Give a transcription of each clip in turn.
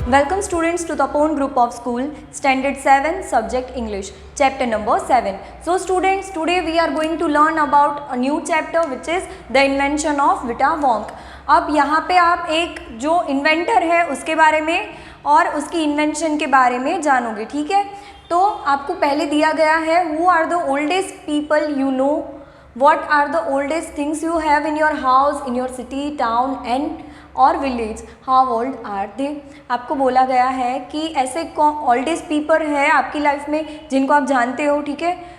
Welcome students to the Pone Group of School, Standard 7, Subject English, Chapter number 7. So students, today we are going to learn about a new chapter which is the invention of Vita Wonk. अब यहाँ पे आप एक जो inventor है उसके बारे में और उसकी इन्वेंशन के बारे में जानोगे, ठीक है। तो आपको पहले दिया गया है who are the oldest people you know, what are the oldest things you have in your house, in your city, town and और village, how old are they. आपको बोला गया है कि ऐसे ओल्डेस्ट पीपल है आपकी लाइफ में जिनको आप जानते हो, ठीक है।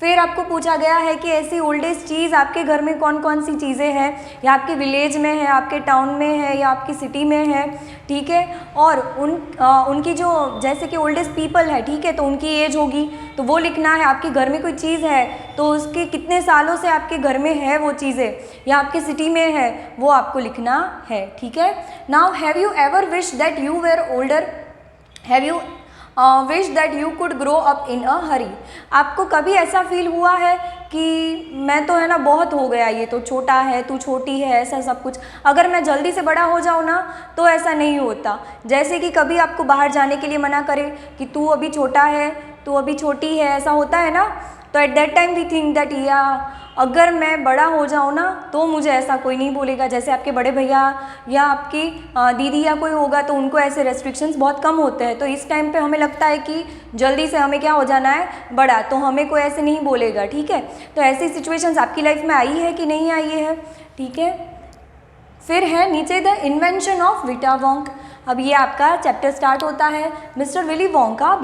फिर आपको पूछा गया है कि ऐसी ओल्डेस्ट चीज़ आपके घर में कौन कौन सी चीज़ें हैं, या आपके विलेज में है, आपके टाउन में है या आपकी सिटी में है, ठीक है। और उनकी जो जैसे कि ओल्डेस्ट पीपल है, ठीक है, तो उनकी एज होगी तो वो लिखना है। आपके घर में कोई चीज़ है तो उसके कितने सालों से आपके घर में है वो चीज़ें, या आपके सिटी में है वो आपको लिखना है, ठीक है। Now have you ever wish that you were older, have you wish that you could grow up in a hurry. आपको कभी ऐसा फील हुआ है कि मैं तो है ना बहुत हो गया, ये तो छोटा है, तू छोटी है, ऐसा सब कुछ, अगर मैं जल्दी से बड़ा हो जाऊँ ना तो ऐसा नहीं होता। जैसे कि कभी आपको बाहर जाने के लिए मना करे कि तू अभी छोटा है, तू अभी छोटी है, ऐसा होता है ना। तो at that time we think that या अगर मैं बड़ा हो जाऊँ ना तो मुझे ऐसा कोई नहीं बोलेगा। जैसे आपके बड़े भैया या आपकी दीदी या कोई होगा तो उनको ऐसे रेस्ट्रिक्शंस बहुत कम होते हैं, तो इस टाइम पे हमें लगता है कि जल्दी से हमें क्या हो जाना है, बड़ा, तो हमें कोई ऐसे नहीं बोलेगा, ठीक है। तो ऐसी सिचुएशंस आपकी लाइफ में आई है कि नहीं आई है, ठीक है। फिर है नीचे द इन्वेंशन ऑफ विटा वोंक। अब ये आपका चैप्टर स्टार्ट होता है। Mister Willy Wonka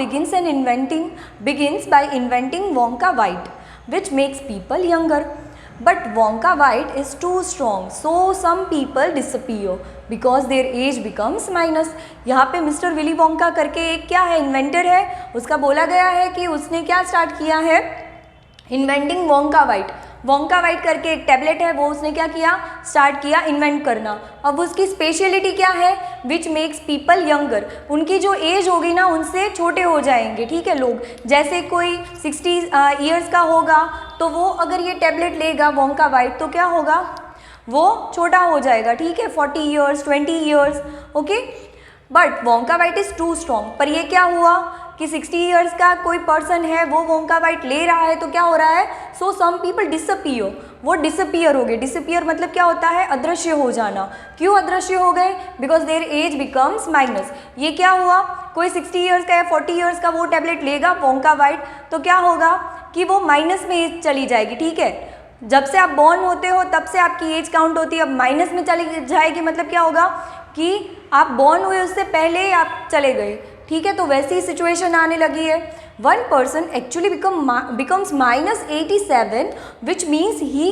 begins by inventing Wonka White, which makes people younger. But Wonka White is too strong, so some people disappear because their age becomes minus. यहाँ पे mister Willy Wonka करके एक क्या है, inventor है, उसका बोला गया है कि उसने क्या स्टार्ट किया है, inventing Wonka white. Wonka white करके एक टैबलेट है, वो उसने क्या किया, स्टार्ट किया इन्वेंट करना। अब उसकी स्पेशलिटी क्या है, विच मेक्स पीपल यंगर। उनकी जो एज होगी ना उनसे छोटे हो जाएंगे, ठीक है लोग। जैसे कोई 60 ईयर्स का होगा तो वो अगर ये टैबलेट लेगा वोंका वाइट तो क्या होगा, वो छोटा हो जाएगा, ठीक है, 40 years, 20 years, okay. But Wonka Vite is too strong. पर ये क्या हुआ कि 60 ईयर्स का कोई पर्सन है वो वोंका वाइट ले रहा है तो क्या हो रहा है, सो सम पीपल डिसअपियर, वो डिसअपियर हो गए। डिसअपियर मतलब क्या होता है, अदृश्य हो जाना। क्यों अदृश्य हो गए, because their age becomes minus. ये क्या हुआ, कोई 60 ईयर्स का या 40 ईयर्स का वो टैबलेट लेगा वोंका वाइट तो क्या होगा कि वो माइनस में एज चली जाएगी, ठीक है। जब से आप बॉर्न होते हो तब से आपकी एज काउंट होती है, अब माइनस में चली जाएगी, मतलब क्या होगा कि आप बॉर्न हुए उससे पहले आप चले गए, ठीक है। तो वैसी सिचुएशन आने लगी है। One person actually becomes -87 which means he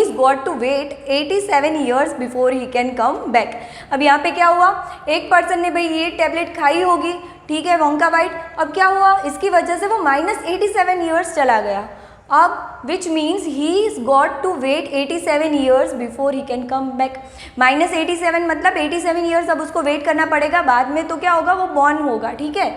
is got to wait 87 years before he can come back. अब यहाँ पे क्या हुआ, एक पर्सन ने भाई ये टैबलेट खाई होगी, ठीक है, वोंका वाइट। अब क्या हुआ, इसकी वजह से वो -87 ईयर्स चला गया। अब which means he is got to wait 87 years before he can come back. -87 मतलब 87 ईयर्स अब उसको वेट करना पड़ेगा, बाद में तो क्या होगा, वो बॉर्न होगा, ठीक है।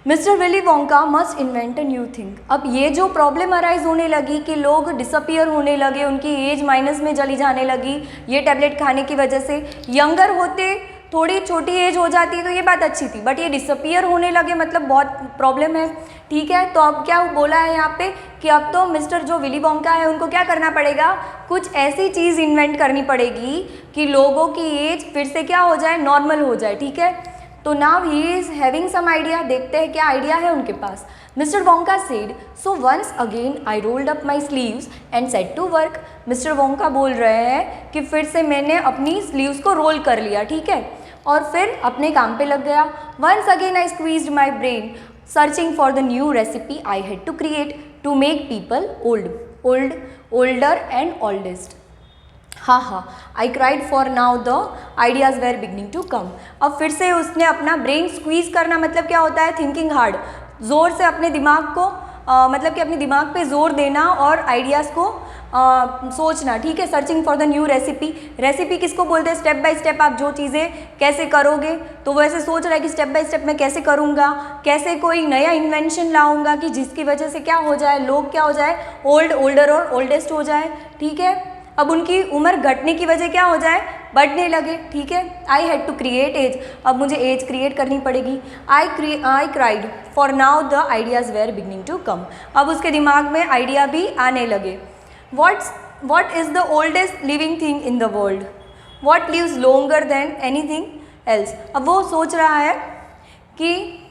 Mister Willy Wonka must invent a new thing. अब ये जो प्रॉब्लम अराइज होने लगी कि लोग डिसअपियर होने लगे, उनकी एज माइनस में चली जाने लगी ये टैबलेट खाने की वजह से, यंगर होते थोड़ी छोटी एज हो जाती तो ये बात अच्छी थी, बट ये डिसअपियर होने लगे मतलब बहुत प्रॉब्लम है, ठीक है। तो अब क्या बोला है यहाँ पे कि अब तो मिस्टर जो विली वोंका है उनको क्या करना पड़ेगा, कुछ ऐसी चीज़ इन्वेंट करनी पड़ेगी कि लोगों की एज फिर से क्या हो जाए, नॉर्मल हो जाए, ठीक है। तो now he is having some idea, देखते हैं क्या आइडिया है उनके पास। Mister Wonka said, so once again I rolled up my sleeves and set to work. Mister Wonka बोल रहे हैं कि फिर से मैंने अपनी स्लीव्स को रोल कर लिया, ठीक है, और फिर अपने काम पे लग गया। Once again I squeezed my brain searching for the new recipe I had to create to make people older and oldest. हाँ, I cried for now the ideas were beginning to come. अब फिर से उसने अपना brain squeeze करना, मतलब क्या होता है, थिंकिंग हार्ड, ज़ोर से अपने दिमाग को मतलब कि अपने दिमाग पे जोर देना और आइडियाज़ को सोचना, ठीक है। Searching for the new recipe, recipe किसको बोलते हैं, स्टेप बाय स्टेप आप जो चीज़ें कैसे करोगे, तो वो ऐसे सोच रहा है कि स्टेप बाय स्टेप मैं कैसे करूँगा, कैसे कोई नया इन्वेंशन लाऊंगा कि जिसकी वजह से क्या हो जाए, लोग क्या हो जाए, ओल्डर और ओल्डेस्ट हो जाए, ठीक है। अब उनकी उम्र घटने की वजह क्या हो जाए, बढ़ने लगे, ठीक है। I had to create age, अब मुझे एज क्रिएट करनी पड़ेगी। I cried for now the ideas were beginning to come, अब उसके दिमाग में आइडिया भी आने लगे। What is the oldest living thing in the world, what lives longer than anything else. अब वो सोच रहा है कि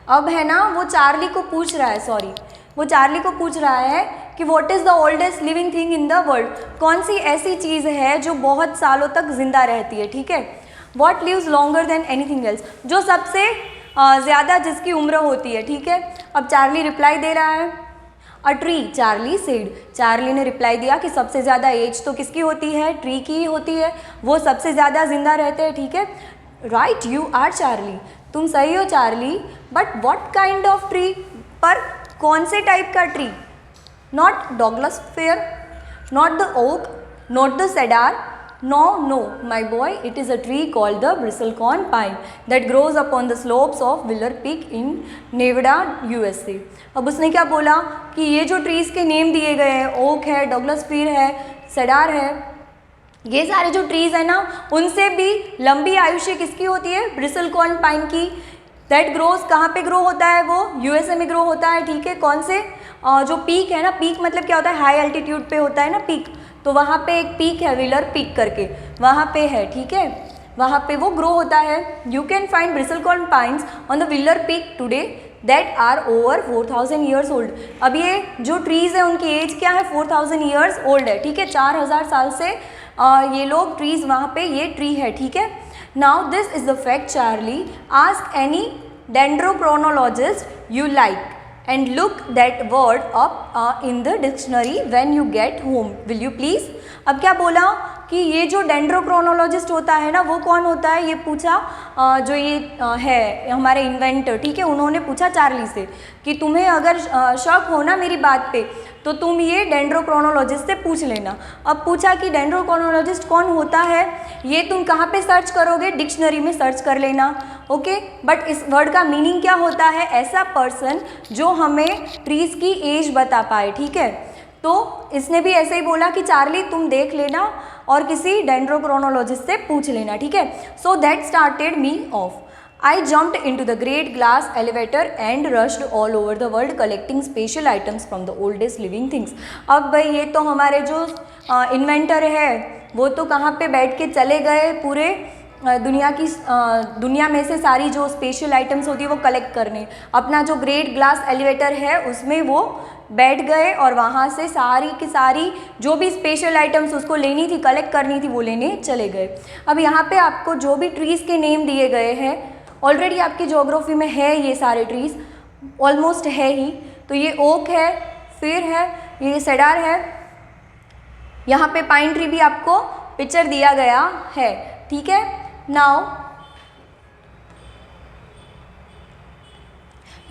अब है ना, वो चार्ली को पूछ रहा है, वो चार्ली को पूछ रहा है कि what is the oldest living thing in the world, कौन सी ऐसी चीज़ है जो बहुत सालों तक जिंदा रहती है, ठीक है। What lives longer than anything else, जो सबसे ज़्यादा जिसकी उम्र होती है, ठीक है। अब चार्ली रिप्लाई दे रहा है, a tree, Charlie said, Charlie ने रिप्लाई दिया कि सबसे ज़्यादा एज तो किसकी होती है, ट्री की ही होती है, वो सबसे ज़्यादा जिंदा रहते हैं, ठीक है। राइट यू आर चार्ली, तुम सही हो Charlie, but what kind of tree, पर कौन से टाइप का tree, not Douglas fir, not the oak, not the cedar, no my boy, it is a tree called the bristlecone pine that grows upon the slopes of Wheeler Peak in Nevada USA। अब उसने क्या बोला कि ये जो trees के name दिए गए हैं, ओक है, डॉगलस फीर है, सेडार है, ये सारे जो ट्रीज़ है ना, उनसे भी लंबी आयुष्य किसकी होती है, ब्रिसलकॉर्न पाइन की। दैट ग्रोज, कहाँ पे ग्रो होता है वो, USA में ग्रो होता है, ठीक है। कौन से, जो पीक है ना, पीक मतलब क्या होता है, हाई एल्टीट्यूड पे होता है ना पीक, तो वहाँ पे एक पीक है विलर पीक करके, वहाँ पे है, ठीक है, वहाँ पे वो ग्रो होता है। You can find bristlecone pines on the Wheeler Peak today that are over 4000 years old. अब ये जो ट्रीज़ है उनकी एज क्या है, 4000 ईयर्स ओल्ड है, ठीक है। 4000 साल से ये लोग ट्रीज़, वहाँ पे ये ट्री है, ठीक है। Now this is the fact Charlie, ask any dendrochronologist you like and look that word up in the dictionary when you get home, will you please। अब क्या बोला कि ये जो डेंड्रोक्रोनोलॉजिस्ट होता है ना, वो कौन होता है, ये पूछा जो ये है हमारे इन्वेंटर, ठीक है, उन्होंने पूछा चार्ली से कि तुम्हें अगर शक हो ना मेरी बात पे, तो तुम ये डेंड्रोक्रोनोलॉजिस्ट से पूछ लेना। अब पूछा कि डेंड्रोक्रोनोलॉजिस्ट कौन होता है, ये तुम कहाँ पे सर्च करोगे, डिक्शनरी में सर्च कर लेना, ओके। बट इस वर्ड का मीनिंग क्या होता है, ऐसा पर्सन जो हमें ट्रीज़ की एज बता पाए, ठीक है। तो इसने भी ऐसे ही बोला कि चार्ली तुम देख लेना और किसी डेंड्रोक्रोनोलॉजिस्ट से पूछ लेना, ठीक है। So that started me of, I jumped into the great glass elevator and rushed all over the world collecting special items from the oldest living things। अब भाई ये तो हमारे जो इन्वेंटर है वो तो कहाँ पे बैठ के चले गए, पूरे दुनिया में से सारी जो स्पेशल आइटम्स होती है वो कलेक्ट करने। अपना जो ग्रेट ग्लास एलिवेटर है उसमें वो बैठ गए और वहाँ से सारी की सारी जो भी स्पेशल आइटम्स उसको लेनी थी, कलेक्ट करनी थी, वो लेने चले गए। अब यहाँ पे आपको जो भी ट्रीज़ के नेम दिए गए हैं, ऑलरेडी आपकी ज्योग्राफी में है, ये सारे ट्रीज़ ऑलमोस्ट है ही। तो ये ओक है, फिर है, ये सेडार है, यहाँ पे पाइन ट्री भी आपको पिक्चर दिया गया है, ठीक है। नाउ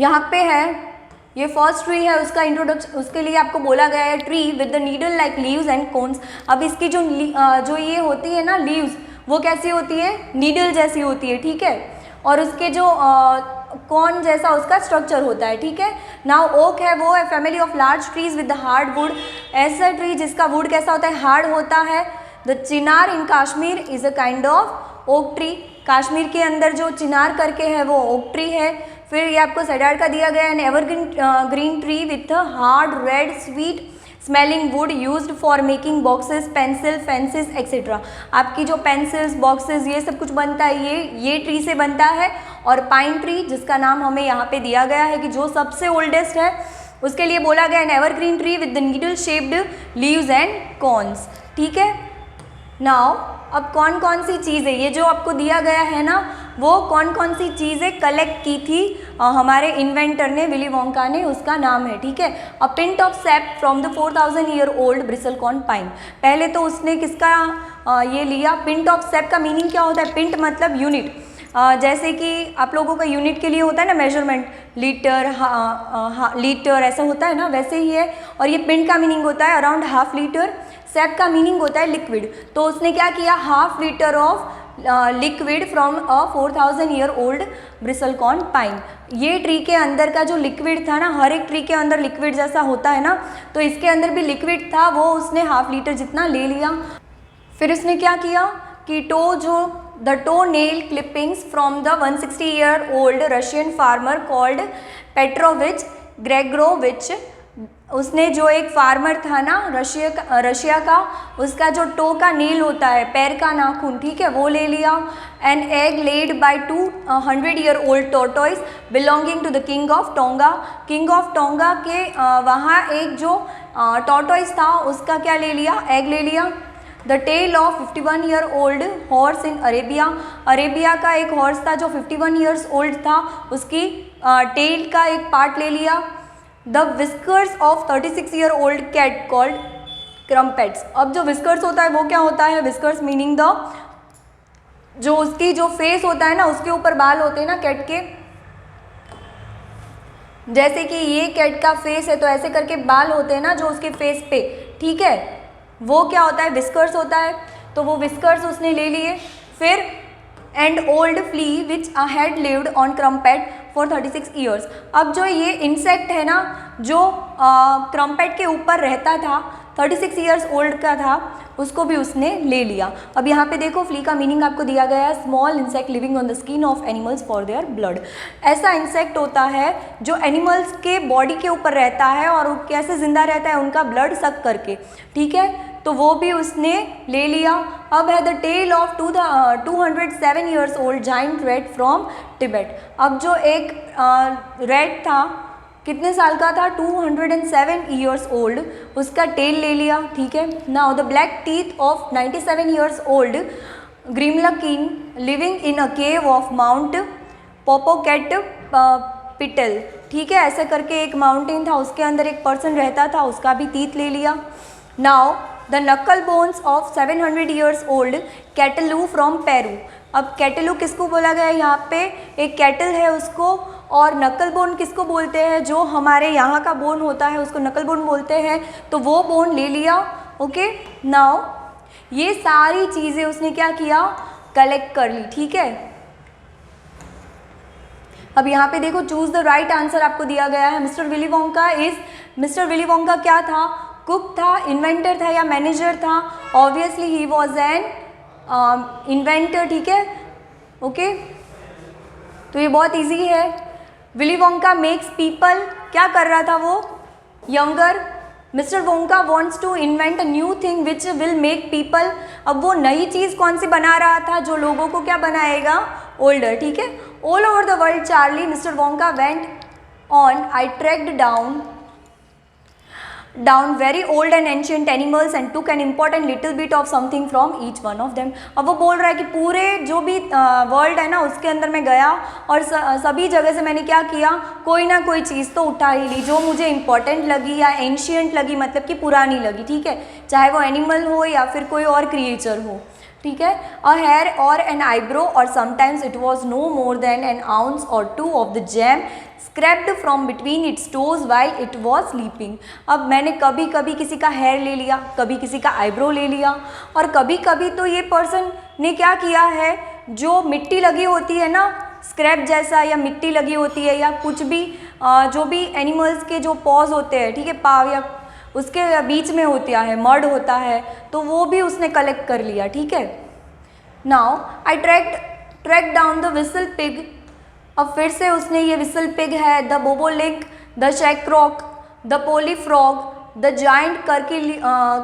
यहाँ पे है, ये फर्स्ट ट्री है, उसका इंट्रोडक्शन, उसके लिए आपको बोला गया है tree with the needle like leaves and cones. अब इसकी जो ये होती है ना लीव्स, वो कैसी होती है, नीडल जैसी होती है, ठीक है। और उसके जो कॉन जैसा उसका स्ट्रक्चर होता है, ठीक है। नाउ ओक है, वो है family of large trees with the hard would, ऐसा ट्री जिसका वुड कैसा होता है, हार्ड होता है। The Chinar in Kashmir is a kind of oak tree, Kashmir के अंदर जो चिनार करके है वो ओक ट्री है। फिर ये आपको सेडार का दिया गया है, N evergreen green tree with a hard red sweet smelling would used for making boxes, pencil, fences etcetera. आपकी जो पेंसिल्स, बॉक्सेस, ये सब कुछ बनता है ये ट्री से बनता है। और पाइन ट्री जिसका नाम हमें यहाँ पे दिया गया है कि जो सबसे ओल्डेस्ट है, उसके लिए बोला गया N evergreen tree with the needle shaped leaves and cons, ठीक है। नाउ अब कौन कौन सी चीज़ें, ये जो आपको दिया गया है ना, वो कौन कौन सी चीज़ें कलेक्ट की थी हमारे इन्वेंटर ने, विली वोंका ने, उसका नाम है, ठीक है, a pint of sap from the 4000 year old bristlecone pine. पहले तो उसने किसका ये लिया, पिंट ऑफ सैप का मीनिंग क्या होता है, पिंट मतलब यूनिट, जैसे कि आप लोगों का यूनिट के लिए होता है ना मेजरमेंट, लीटर, लीटर ऐसा होता है ना, वैसे ही है। और ये पिंट का मीनिंग होता है अराउंड हाफ लीटर, सैप का मीनिंग होता है लिक्विड। तो उसने क्या किया, half litre of liquid from a 4000 year old bristlecone pine. ये ट्री के अंदर का जो लिक्विड था ना, हर एक ट्री के अंदर लिक्विड जैसा होता है ना, तो इसके अंदर भी लिक्विड था, वो उसने हाफ लीटर जितना ले लिया। फिर उसने क्या किया कि the toe nail clippings from the 160 year old Russian farmer called Petrovich Gregorovich. उसने जो एक फार्मर था ना रशिया का, उसका जो टो का नेल होता है, पैर का नाखून, ठीक है, वो ले लिया। An egg laid by 200 year old tortoise belonging to the king of Tonga. King of Tonga के वहाँ एक जो टोर्टोइस था उसका क्या ले लिया, एग ले लिया। The tale of 51 year old horse in Arabia. Arabia का एक हॉर्स था जो 51 ईयर्स ओल्ड था, उसकी टेल का एक पार्ट ले लिया। The whiskers of 36 year old cat called Crumpets. अब जो विस्कर्स होता है वो क्या होता है, विस्कर्स मीनिंग जो उसकी जो फेस होता है ना, उसके ऊपर बाल होते हैं ना कैट के, जैसे कि ये कैट का फेस है तो ऐसे करके बाल होते हैं ना जो उसके फेस पे, ठीक है, वो क्या होता है, विस्कर्स होता है। तो वो विस्कर्स उसने ले लिए। फिर and old flea which had lived on crumpet for 36 years. अब जो ये इंसेक्ट है ना, जो क्रम्पेट के ऊपर रहता था, 36 ईयर्स ओल्ड का था, उसको भी उसने ले लिया। अब यहाँ पे देखो, फ्ली का मीनिंग आपको दिया गया है, small insect living on the skin of animals for their blood. ऐसा इंसेक्ट होता है जो एनिमल्स के बॉडी के ऊपर रहता है और वो कैसे जिंदा रहता है, उनका ब्लड सक करके, ठीक है, तो वो भी उसने ले लिया। अब है the tale of 207 years old giant rat from Tibet. अब जो एक रेड था, कितने साल का था, 207 ईयर्स ओल्ड, उसका टेल ले लिया, ठीक है। Now the black teeth of 97 years old Grimalkin living in a cave of Mount Popocatepetl, ठीक है, ऐसे करके एक माउंटेन था, उसके अंदर एक पर्सन रहता था, उसका भी टीथ ले लिया। Now the knuckle bones of 700 years old Catloo from Peru. अब कैटलू किसको बोला गया है, यहाँ पे एक कैटल है उसको, और नकल बोन किसको बोलते हैं, जो हमारे यहाँ का बोन होता है उसको नकल बोन बोलते हैं, तो वो बोन ले लिया। ओके, नाउ ये सारी चीज़ें उसने क्या किया, कलेक्ट कर ली, ठीक है। अब यहाँ पे देखो, चूज द राइट आंसर आपको दिया गया है। मिस्टर विली वोंका क्या था, कुक था, इन्वेंटर था या मैनेजर था? Obviously he was an inventor, ठीक है, ओके, तो ये बहुत इजी है। विली वोंका मेक्स पीपल, क्या कर रहा था वो, younger. Mister Wonka wants to invent a new thing which will make people. अब वो नई चीज़ कौन सी बना रहा था जो लोगों को क्या बनाएगा, ओल्डर, ठीक है। All over the world Charlie mister Wonka went on, I tracked down very old and ancient animals and took an important little bit of something from each one of them. अब वो बोल रहा है कि पूरे जो भी वर्ल्ड है ना, उसके अंदर मैं गया और सभी जगह से मैंने क्या किया, कोई ना कोई चीज़ तो उठा ही ली जो मुझे इंपॉर्टेंट लगी या एंशिएंट लगी, मतलब कि पुरानी लगी, ठीक है, चाहे वो एनिमल हो या फिर कोई और क्रिएचर हो, ठीक है। A hair or an eyebrow or sometimes it was no more than an ounce or two of the jam scraped from between its toes while it was sleeping. अब मैंने कभी कभी किसी का हेयर ले लिया, कभी किसी का आईब्रो ले लिया, और कभी कभी तो ये पर्सन ने क्या किया है, जो मिट्टी लगी होती है ना, स्क्रैप जैसा या मिट्टी लगी होती है या कुछ भी जो भी एनिमल्स के जो पॉज होते हैं, ठीक है, पाव या उसके बीच में होता है, मड होता है, तो वो भी उसने कलेक्ट कर लिया, ठीक है। Now I track down the whistle pig. अब फिर से उसने ये विसल पिग है, the bobolink, the skrock, the pollyfrog, the giant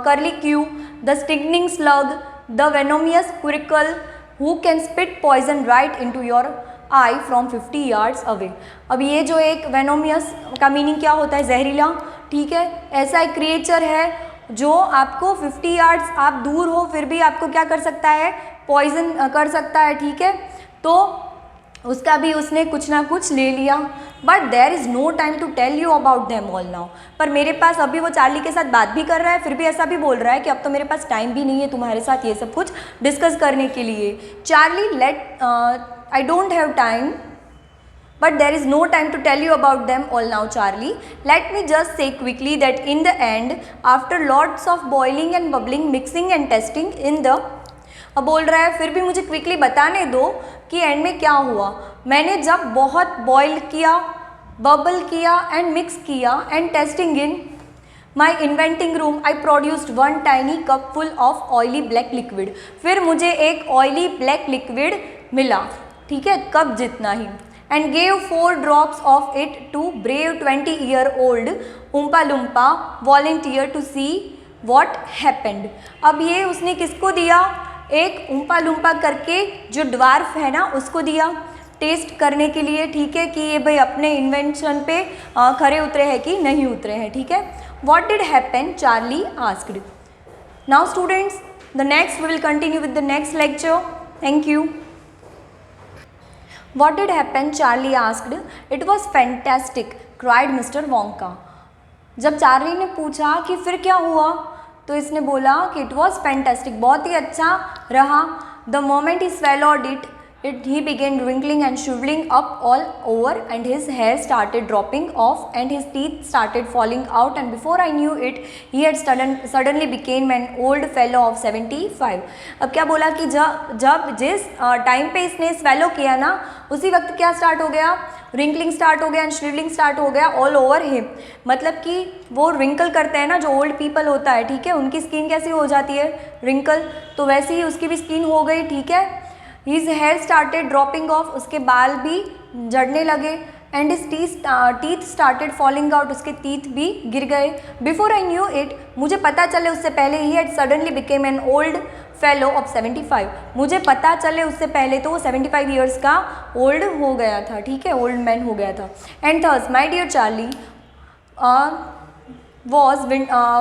curlicue, the stinging slug, the venomous squerkle who can spit poison right into your eye from 50 yards away. अब ये जो एक वेनोमियस का मीनिंग क्या होता है, जहरीला, ठीक है, ऐसा एक क्रिएचर है जो आपको 50 यार्ड्स आप दूर हो फिर भी आपको क्या कर सकता है, पॉइजन कर सकता है, ठीक है। तो उसका भी उसने कुछ ना कुछ ले लिया। But there is no time to tell you about them all now. पर मेरे पास अभी वो चार्ली के साथ बात भी कर रहा है, फिर भी ऐसा भी बोल रहा है कि अब तो मेरे पास टाइम भी नहीं है तुम्हारे साथ ये सब कुछ डिस्कस करने के लिए। Charlie I don't have time, but there is no time to tell you about them all now, Charlie. Let me just say quickly that in the end, after lots of boiling and bubbling, mixing and testing in the अब बोल रहा है फिर भी मुझे quickly बताने दो कि एंड में क्या हुआ। मैंने जब बहुत बॉयल किया, बबल किया एंड मिक्स किया and testing in my inventing room I produced one tiny cup full of oily black liquid. फिर मुझे एक ऑयली ब्लैक लिक्विड मिला, ठीक है, कप जितना ही, and gave 4 drops of it to brave 20-year-old Oompa Loompa volunteer to see what happened. अब ये उसने किसको दिया, एक उम्पा लुम्पा करके जो ड्वार्फ है ना उसको दिया टेस्ट करने के लिए, ठीक है, कि ये भाई अपने इन्वेंशन पे खरे उतरे हैं कि नहीं उतरे हैं, ठीक है। What did happen, Charlie asked. Now students, the next we will continue with the next lecture. Thank you. What did happen? Charlie asked. It was fantastic, cried Mr. Wonka. जब चार्ली ने पूछा कि फिर क्या हुआ, तो इसने बोला कि it was fantastic, बहुत ही अच्छा रहा. The moment he swallowed it, he began wrinkling and shriveling up all over, and his hair started dropping off, and his teeth started falling out, and before I knew it, he had suddenly became an old fellow of 75. अब क्या बोला कि जब जिस time पे इसने swallow किया ना, उसी वक्त क्या स्टार्ट हो गया, रिंकलिंग स्टार्ट हो गया एंड श्रिवलिंग स्टार्ट हो गया ऑल ओवर हिम। मतलब कि वो रिंकल करते हैं ना, जो ओल्ड पीपल होता है, ठीक है, उनकी स्किन कैसी हो जाती है, रिंकल, तो वैसे ही उसकी भी स्किन हो गई, ठीक है। His hair started dropping off, उसके बाल भी झड़ने लगे, and his teeth started falling out, उसके teeth भी गिर गए। Before I knew it, मुझे पता चले उससे पहले, he had suddenly became an old fellow of 75, मुझे पता चले उससे पहले तो वो 75 years का ओल्ड हो गया था, ठीक है, ओल्ड मैन हो गया था। And thus my dear Charlie was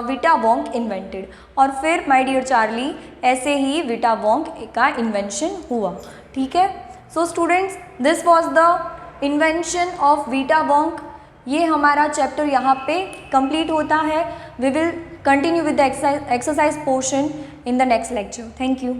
Vita Wong invented, और फिर माई डियर चार्ली ऐसे ही विटा वोंग का इन्वेंशन हुआ, ठीक है। So students, this was the invention of vita wong. ये हमारा चैप्टर यहाँ पे कंप्लीट होता है। We will continue with the exercise portion in the next lecture. Thank you.